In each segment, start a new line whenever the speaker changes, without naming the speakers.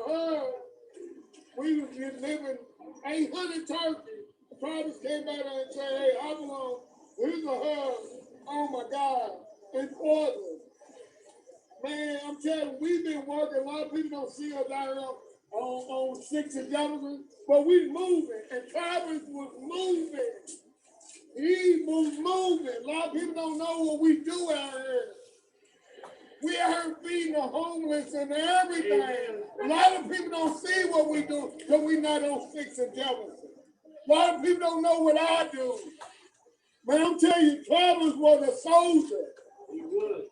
her, we was just living 800 turkeys. Travis came out there and said, hey, I belong. Here's a hug. Oh my God. In Portland. Man, I'm telling you, we've been working. A lot of people don't see us down here on 6 and Jefferson, but we moving. And Travis was moving. He was moving. A lot of people don't know what we do out here. We out here feeding the homeless and everything. A lot of people don't see what we do because we're not on 6 and Jefferson. A lot of people don't know what I do. Man, I'm telling you, Travis was a soldier.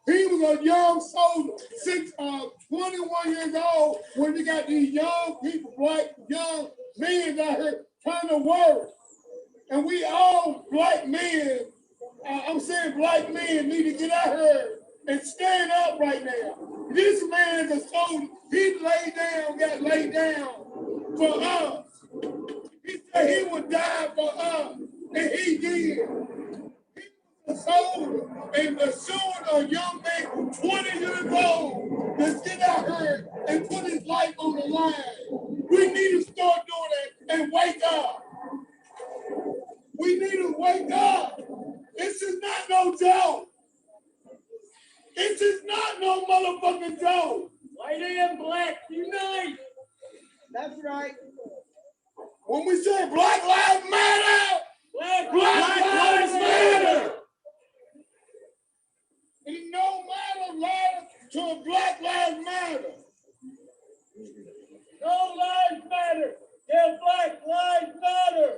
He was a young soldier, 21 years old, when you got these young people, black young men out here trying to work. And we all black men, I'm saying black men need to get out here and stand up right now. This man is a soldier. He got laid down for us. He said he would die for us, and he did. He was a soldier and assured a young man, 20 years old, to get out here and put his life on the line. We need to start doing that and wake up. We need to wake up. This is not no joke. This is not no motherfucking joke.
White and black unite.
That's right.
When we say Black Lives Matter,
Black
Lives Matter. And no matter to Black Lives Matter.
No lives matter. Yeah, Black Lives Matter.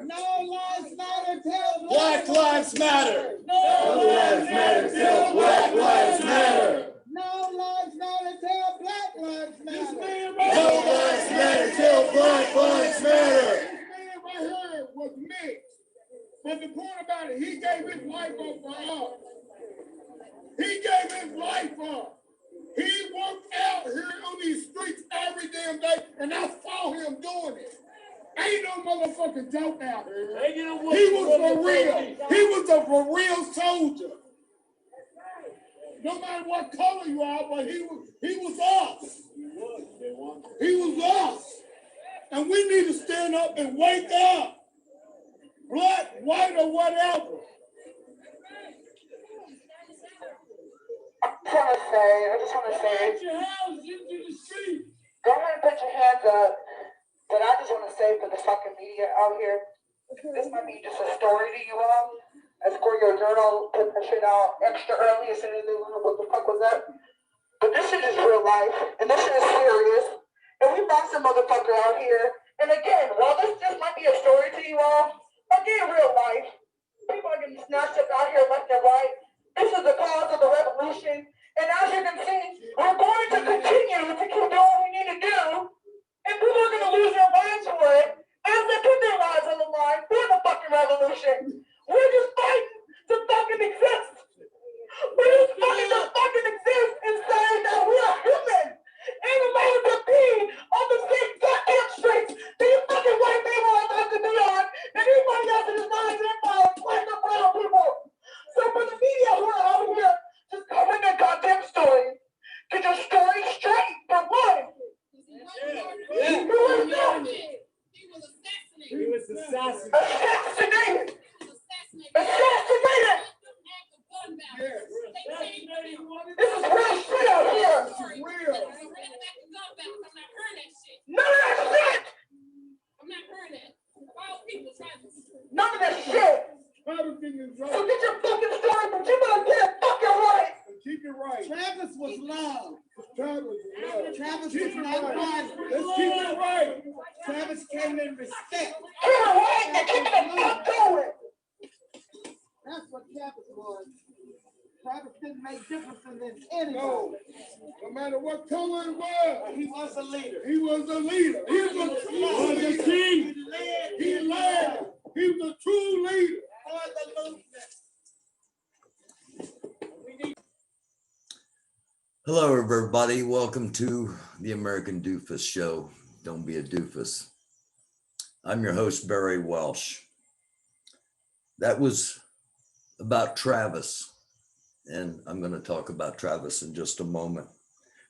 No lives matter till
Black Lives Matter.
No lives matter till Black Lives Matter.
no lives matter till Black Lives
This
Matter.
man
No lives matter till Black Lives Matter.
This man right here was mixed. But the point about it, he gave his life up for us. He gave his life up. He worked out here on these streets every damn day, and I saw him doing it. Ain't no motherfucking joke out here. He was for real. He was a for real soldier. No matter what color you are, but he was us. He was us. And we need to stand up and wake up. Black, white, or whatever.
I just want to say,
Put your hands into the street.
go ahead and put your hands up. But I just want to say for the fucking media out here, this might be just a story to you all. As Scorio Journal put the shit out extra early as soon as they learned what the fuck was that. But this shit is real life, and this shit is serious. And we lost a motherfucker out here. And again, while this just might be a story to you all, again, real life. People are getting snatched up out here left and right. This is the cause of the revolution. And as you can see, we're going to continue to keep doing what we need to do. And people are going to lose their lives for it as they put their lives on the line for the fucking revolution. We're just fighting to fucking exist. We're just fighting to fucking exist and saying that we are human. And allowed to be on the same goddamn streets these fucking white people are about to be on. And anybody else in this lives and empire playing the brown people. So for the media who are out here, just come in their goddamn story. Get your story straight for one.
Yeah.
He was assassinated.
He was assassinated.
Assassinated.
Assassinated.
Yes.
This is real shit out here.
Real.
None of that shit.
I'm not hearing that. All people trying to.
None of that shit. So get your fucking story, but you better get it fucking right.
Keep it right.
Travis was love.
Travis was love.
Travis
Keep
was
it
not
right.
violent.
Let's keep it right.
Travis came in respect.
Keep it right and keep it fuck going.
That's what Travis was. Travis didn't make difference in anybody.
No. No matter what color it was,
He was a leader.
he was a leader. He was a true leader.
king.
He led. He was a true leader.
For the movement.
Hello, everybody. Welcome to the American Doofus Show. Don't be a doofus. I'm your host, Barry Welsh. That was about Travis and I'm going to talk about Travis in just a moment.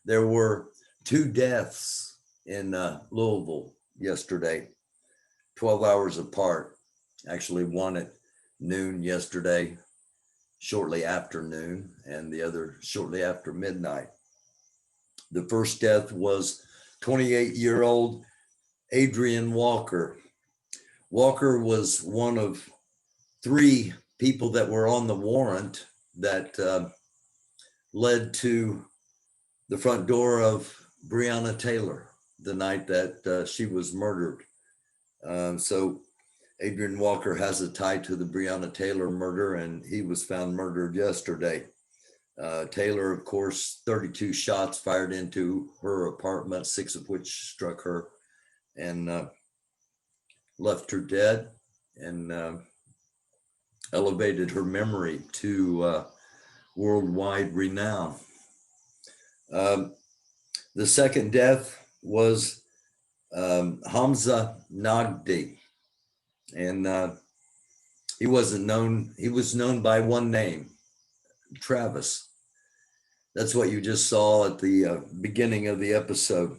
There were 2 deaths in Louisville yesterday, 12 hours apart. Actually, one at noon yesterday, shortly after noon, and the other shortly after midnight. The first death was 28-year-old Adrian Walker. Walker was one of 3 people that were on the warrant that led to the front door of Breonna Taylor the night that she was murdered. So Adrian Walker has a tie to the Breonna Taylor murder, and he was found murdered yesterday. Taylor, of course, 32 shots fired into her apartment, 6 of which struck her and left her dead, and elevated her memory to worldwide renown. The second death was Hamza Nagdi, and he wasn't known. He was known by one name, Travis. That's what you just saw at the beginning of the episode.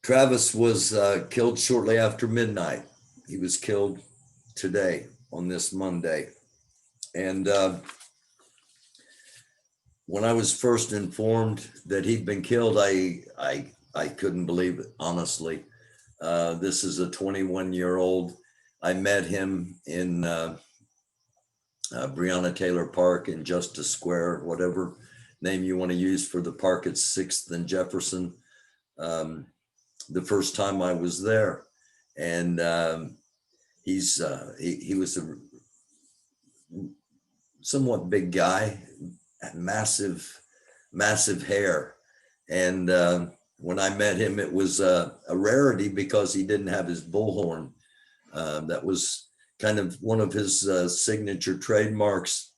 Travis was killed shortly after midnight. He was killed today on this Monday. And when I was first informed that he'd been killed, I couldn't believe it, honestly. This is a 21-year-old. I met him in Breonna Taylor Park in Justice Square, whatever name you want to use for the park at 6th and Jefferson. The first time I was there, and he was a somewhat big guy, massive hair, and when I met him, it was a rarity because he didn't have his bullhorn. That was kind of one of his signature trademarks,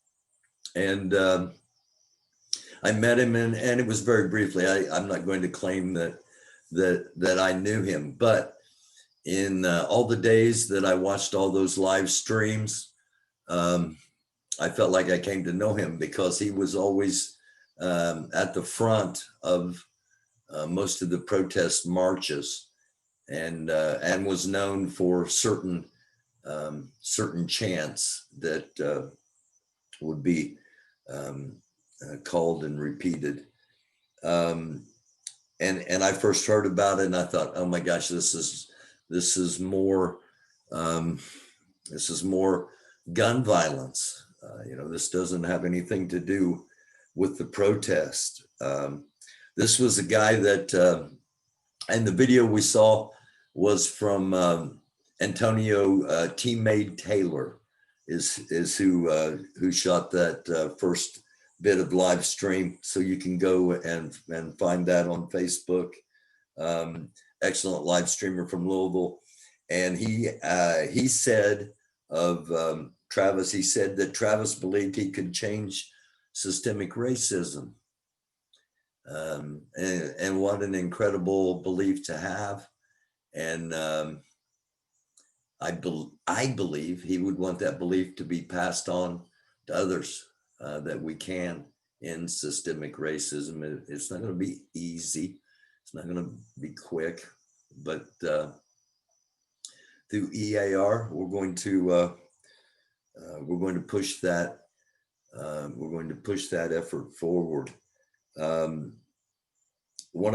and I met him, and it was very briefly. I'm not going to claim that I knew him, but in all the days that I watched all those live streams, I felt like I came to know him because he was always at the front of most of the protest marches, and was known for certain chants that would be called and repeated. And I first heard about it, and I thought, oh my gosh, this is more gun violence. This doesn't have anything to do with the protest. This was a guy that, and the video we saw was from Antonio Teammade Taylor, is who shot that first bit of live stream. So you can go and find that on Facebook. Excellent live streamer from Louisville, and he said of Travis, he said that Travis believed he could change systemic racism. And what an incredible belief to have. And I believe he would want that belief to be passed on to others, that we can end systemic racism. It's not going to be easy. It's not going to be quick, but through EAR, we're going to push that. We're going to push that effort forward. One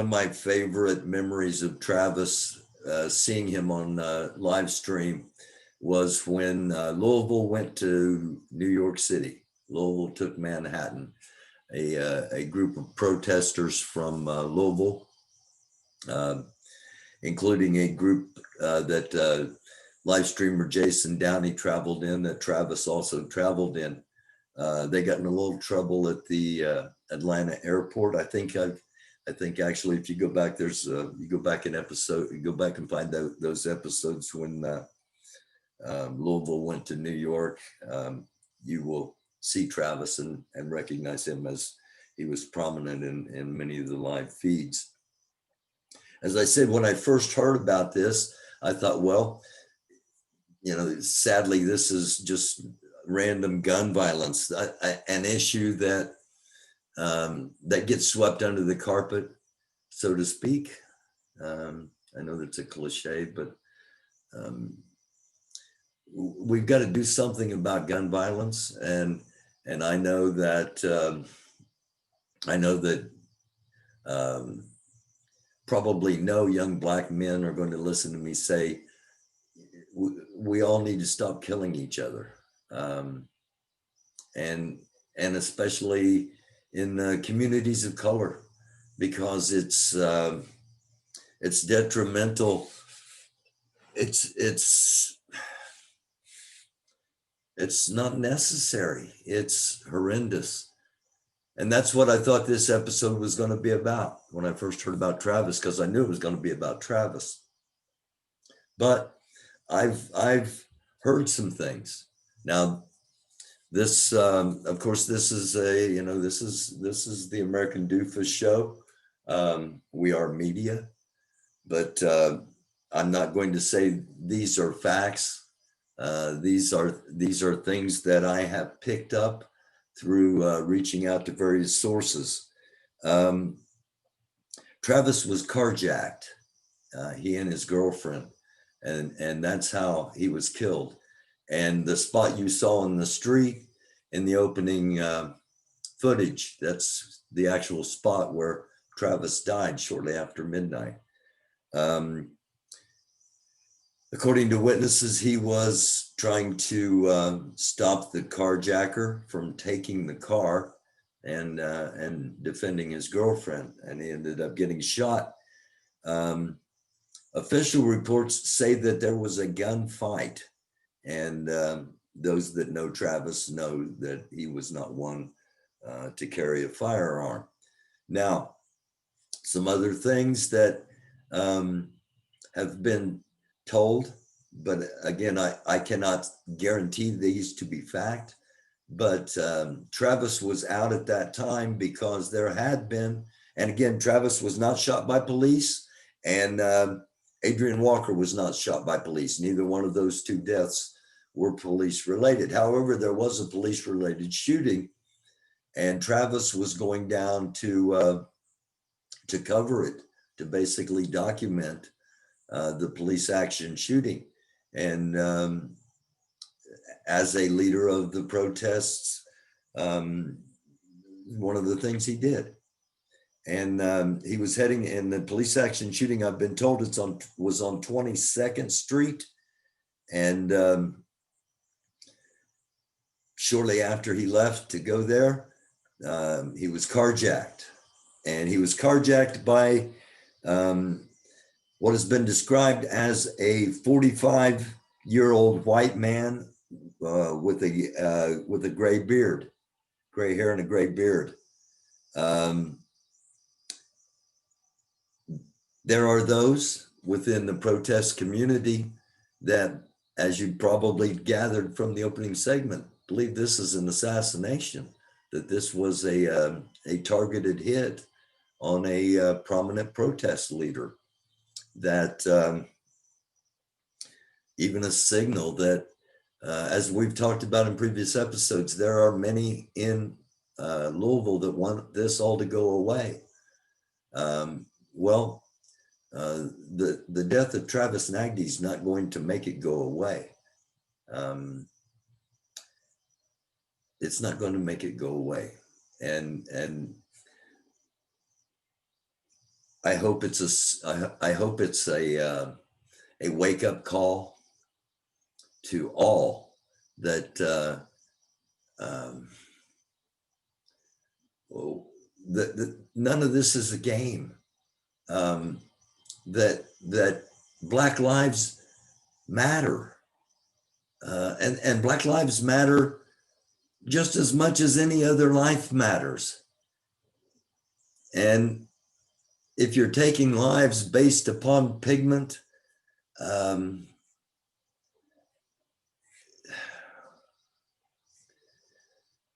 of my favorite memories of Travis, seeing him on live stream, was when Louisville went to New York City. Louisville took Manhattan. A group of protesters from Louisville, including a group that live streamer Jason Downey traveled in, that Travis also traveled in. They got in a little trouble at the Atlanta airport. I think actually, if you go back, you go back and find those episodes when Louisville went to New York. You will see Travis and recognize him, as he was prominent in many of the live feeds. As I said, when I first heard about this, I thought, well, sadly, this is just random gun violence, an issue that that gets swept under the carpet, so to speak. I know that's a cliche, but we've got to do something about gun violence, and I know that um, probably no young black men are going to listen to me say we all need to stop killing each other, and especially in communities of color, because it's detrimental. It's not necessary. It's horrendous. And that's what I thought this episode was going to be about when I first heard about Travis, because I knew it was going to be about Travis. But I've heard some things. Now, this of course, this is this is the American Doofus show. We are media, but I'm not going to say these are facts. These are things that I have picked up through reaching out to various sources. Travis was carjacked, he and his girlfriend, and that's how he was killed. And the spot you saw in the street in the opening footage, that's the actual spot where Travis died shortly after midnight. According to witnesses, he was trying to stop the carjacker from taking the car and defending his girlfriend, and he ended up getting shot. Official reports say that there was a gunfight, and those that know Travis know that he was not one to carry a firearm. Now, some other things that have been told, but again, I cannot guarantee these to be fact, but Travis was out at that time because there had been, and again, Travis was not shot by police, and Adrian Walker was not shot by police. Neither one of those two deaths were police related. However, there was a police related shooting, and Travis was going down to cover it, to basically document the police action shooting. And as a leader of the protests, one of the things he did. And he was heading in the police action shooting. I've been told was on 22nd Street. And shortly after he left to go there, he was carjacked. And he was carjacked by what has been described as a 45-year-old white man with a gray beard, gray hair and a gray beard. There are those within the protest community that, as you probably gathered from the opening segment, believe this is an assassination, that this was a targeted hit on a prominent protest leader, that even a signal that, as we've talked about in previous episodes, there are many in Louisville that want this all to go away. The death of Travis Nagdy is not going to make it go away. It's not going to make it go away, and I hope it's a wake up call to all that none of this is a game. That Black lives matter, and Black lives matter just as much as any other life matters. And if you're taking lives based upon pigment,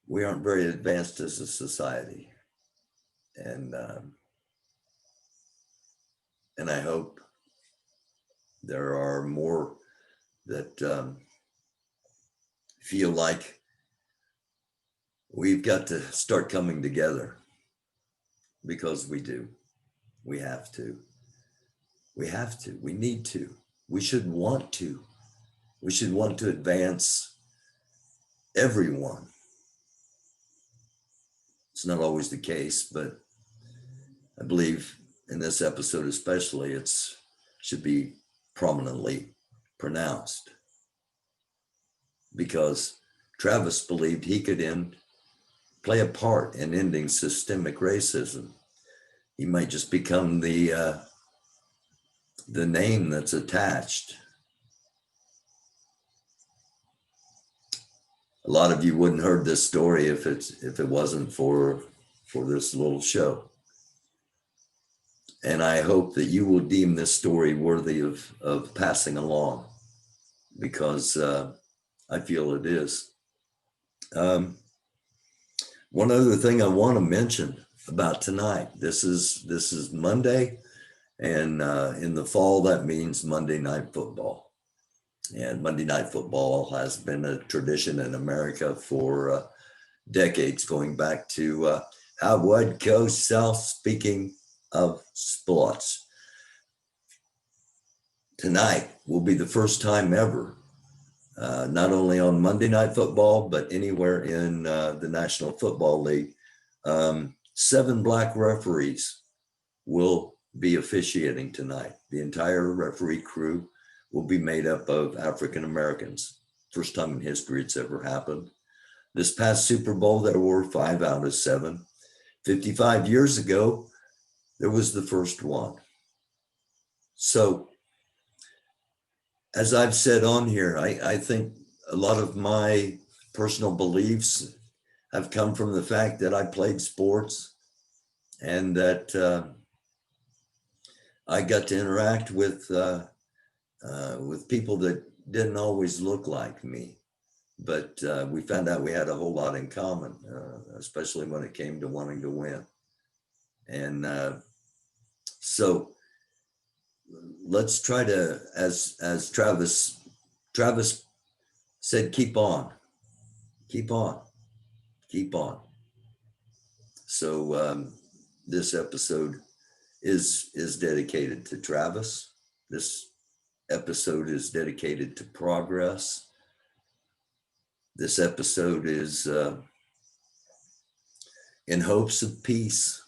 we aren't very advanced as a society. And I hope there are more that feel like we've got to start coming together because we do. We have to. We have to. We need to. We should want to. We should want to advance everyone. It's not always the case, but I believe in this episode especially, it's should be prominently pronounced because Travis believed he could play a part in ending systemic racism. He might just become the name that's attached. A lot of you wouldn't heard this story if it wasn't for this little show. And I hope that you will deem this story worthy of passing along because I feel it is. One other thing I want to mention about tonight, this is Monday, and in the fall, that means Monday Night Football. And Monday Night Football has been a tradition in America for decades, going back to I would go south, speaking of sports. Tonight will be the first time ever, not only on Monday Night Football, but anywhere in the National Football League. 7 black referees will be officiating tonight. The entire referee crew will be made up of African Americans. First time in history it's ever happened. This past Super Bowl, there were 5 out of 7. 55 years ago, there was the first one. So, as I've said on here, I think a lot of my personal beliefs have come from the fact that I played sports and that I got to interact with people that didn't always look like me, but we found out we had a whole lot in common, especially when it came to wanting to win. And so let's try to, as Travis said, keep on. So this episode is dedicated to Travis. This episode is dedicated to progress. This episode is in hopes of peace,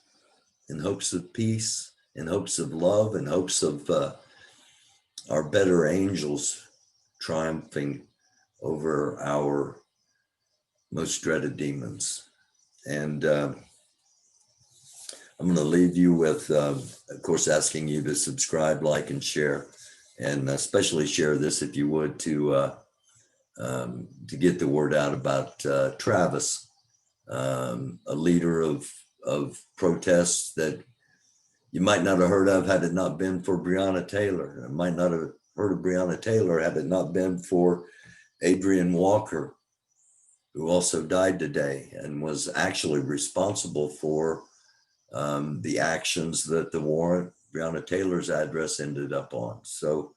in hopes of love, in hopes of our better angels triumphing over our most dreaded demons. And I'm going to leave you with, of course, asking you to subscribe, like, and share, and especially share this if you would to get the word out about Travis, a leader of protests that you might not have heard of had it not been for Breonna Taylor. I might not have heard of Breonna Taylor had it not been for Adrian Walker, who also died today and was actually responsible for the actions that the warrant Breonna Taylor's address ended up on. So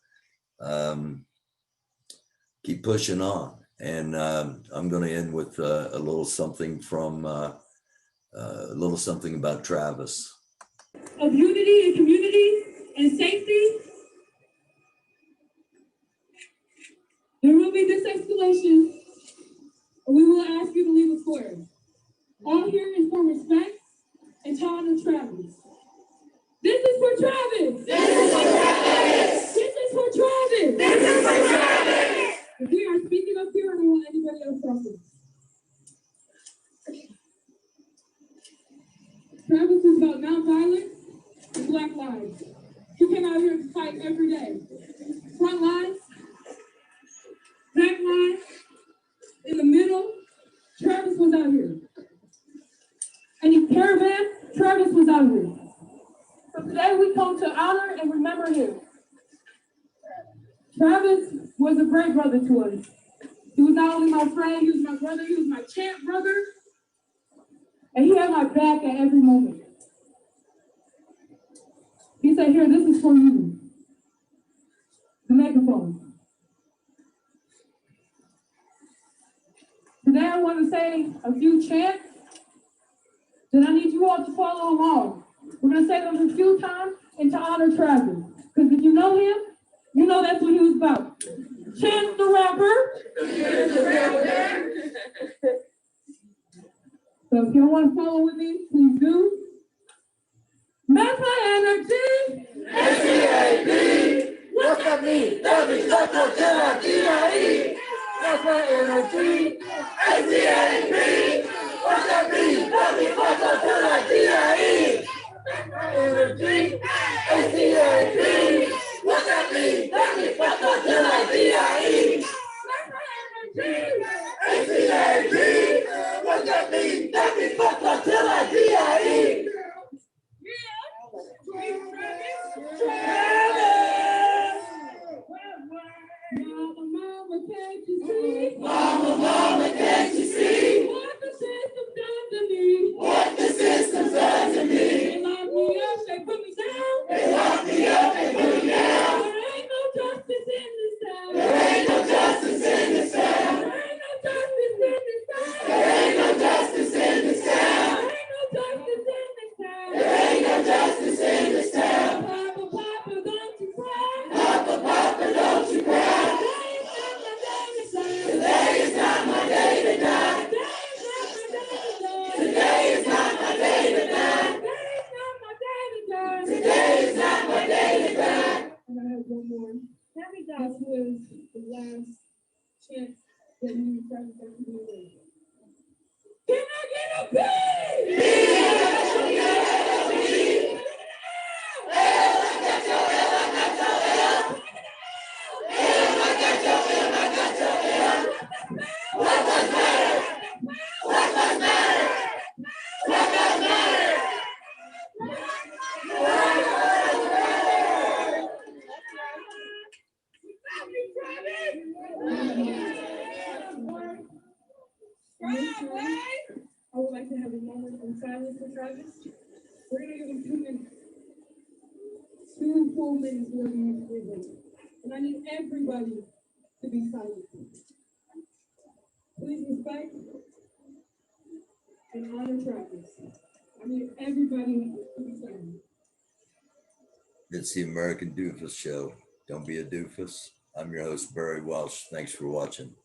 keep pushing on. And I'm going to end with a little something from a little something about Travis.
Of unity and community and safety, there will be de-escalation, and we will ask you to leave the square. All here is for respect and to honor Travis. This is for Travis. This is for Travis. This is for Travis. This is for Travis. If we are speaking up here, I don't want anybody else talking. Travis is about nonviolence and Black lives. He came out here to fight every day. Front lines, back lines, in the middle, Travis was out here. Any caravan, Travis was out here. So today we come to honor and remember him. Travis was a great brother to us. He was not only my friend, he was my brother, he was my champ brother. And he had my back at every moment. He said, here, this is for you. The microphone. Today now I want to say a few chants. Then I need you all to follow along. We're going to say them a few times and to honor Travis. Because if you know him, you know that's what he was about. Chance the Rapper. So if you don't want to follow with me, please do. Match my energy.
S-E-A-B. What's that mean? That means that's what D-I-E. What's my energy? S-E-A-B. What's that mean? That means that's what D-I-E. My energy. S-E-A-B. What's that mean? That means that's what D-I-E. S-E-A-B. What's that mean? That means that's what D-I-E.
Mama, can't you see?
Mama, can't you see?
What the system done to me?
What the system's done to me?
They lock me up, they put me down.
They lock me up and put me down.
There ain't no justice in this town.
There ain't no justice in this town.
There ain't no justice in this town.
There ain't no justice in this town.
There ain't no justice in this town.
There ain't no justice in this town.
Papa, Papa, don't you cry.
Papa, Papa, don't you cry.
Today is not my day to die.
Today is not my day to die. Today is not my day to die.
And I have one more. This was the last chance that we tried to do away. Can I get a B? I would like to have a moment of silence for Travis. We're going to give him 2 minutes. 2 full minutes for him to breathe. And I need everybody to be silent. Please respect and honor Travis. I need everybody to be silent.
It's the American Doofus Show. Don't be a doofus. I'm your host, Barry Welsh. Thanks for watching.